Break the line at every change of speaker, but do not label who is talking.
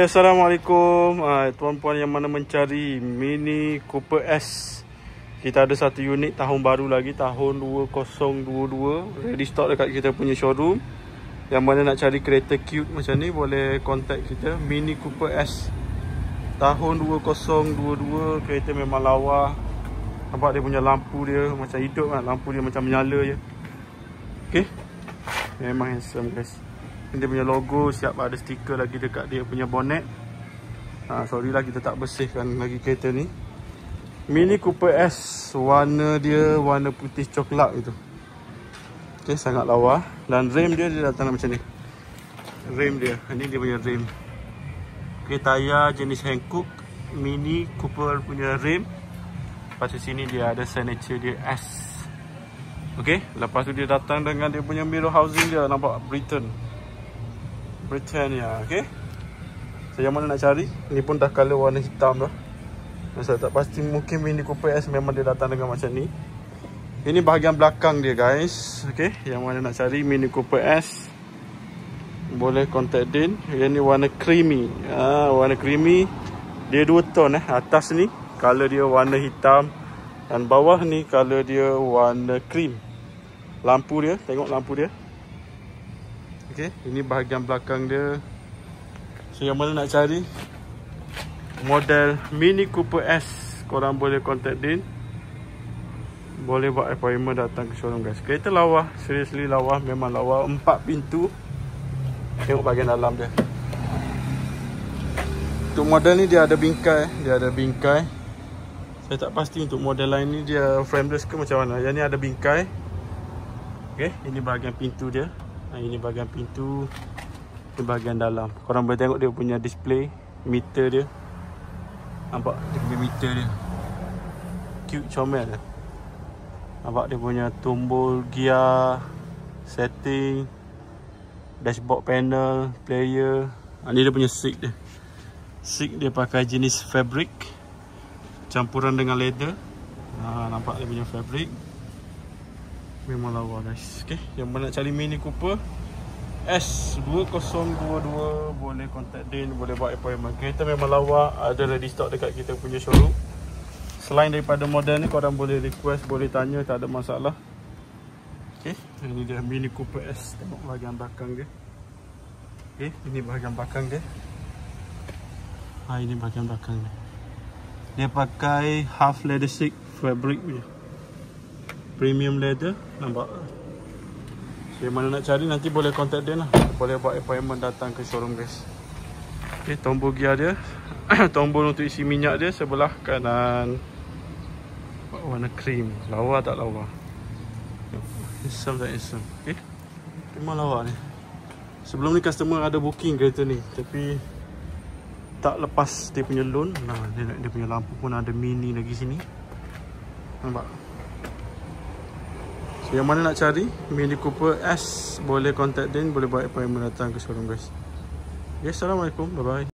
Assalamualaikum tuan-puan yang mana mencari Mini Cooper S. Kita ada satu unit tahun baru lagi, tahun 2022, ready stock dekat kita punya showroom. Yang mana nak cari kereta cute macam ni, boleh contact kita. Mini Cooper S tahun 2022. Kereta memang lawa. Nampak dia punya lampu dia macam hidup kan, lampu dia macam menyala je. Okay, memang handsome guys. Dia punya logo, siap ada stiker lagi dekat dia punya bonnet. Sorry lah kita tak bersihkan lagi kereta ni. Mini Cooper S, warna dia warna putih coklat itu. Okay, sangat lawa. Dan rim dia datang macam ni. Rim dia, ini dia punya rim. Okay, tayar jenis Hankook. Mini Cooper punya rim. Lepas tu sini dia ada signature dia S. Okay, lepas tu dia datang dengan dia punya mirror housing dia, nampak Britannia, okay. So yang mana nak cari, ni pun dah color warna hitam dah. Saya tak pasti, mungkin Mini Cooper S memang dia datang dengan macam ni. Ini bahagian belakang dia guys, okay. Yang mana nak cari Mini Cooper S, boleh contact Din. Yang ni warna creamy, warna creamy. Dia 2 tone atas ni color dia warna hitam, dan bawah ni color dia warna cream. Lampu dia, tengok lampu dia. Okay, ini bahagian belakang dia. So yang mana nak cari model Mini Cooper S, korang boleh contact Din. Boleh buat appointment datang ke showroom guys. Kereta lawa, seriously lawa, memang lawa. 4 pintu. Tengok bahagian dalam dia. Untuk model ni dia ada bingkai. Saya tak pasti untuk model lain ni dia frameless ke macam mana. Yang ni ada bingkai. Okay, ini bahagian pintu dia. Ini bahagian pintu, ini bahagian dalam. Korang boleh tengok dia punya display, meter dia. Nampak dia punya meter dia. Cute comel dia. Nampak dia punya tombol gear, setting, dashboard panel, player. Ini dia punya seat dia. Seat dia pakai jenis fabric campuran dengan leather. Nampak dia punya fabric. Memang lawa guys. Okay, yang mana nak cari Mini Cooper S 2022, boleh contact Din, boleh buat appointment. Kereta memang lawa, ada ready stock dekat kita punya showroom. Selain daripada model ni, korang boleh request, boleh tanya, tak ada masalah. Okay, ini dia Mini Cooper S. Tengok bahagian belakang dia. Okay, ini bahagian belakang dia. Ini bahagian belakang dia. Dia pakai half leather seat fabric punya, premium leather, nampak. So, yang mana nak cari nanti boleh contact dia lah. Boleh buat appointment datang ke showroom guys. Okay, tombol gear dia. Tombol untuk isi minyak dia sebelah kanan. Warna cream. Lawa tak lawa? Handsome tak handsome? Okay, memang lawa ni. Sebelum ni customer ada booking kereta ni, tapi tak lepas dia punya loan. Dia punya lampu pun ada mini lagi sini. Nampak? Yang mana nak cari Mini Cooper S, boleh contact Din, boleh buat appointment datang ke showroom guys. Okay, Assalamualaikum, bye bye.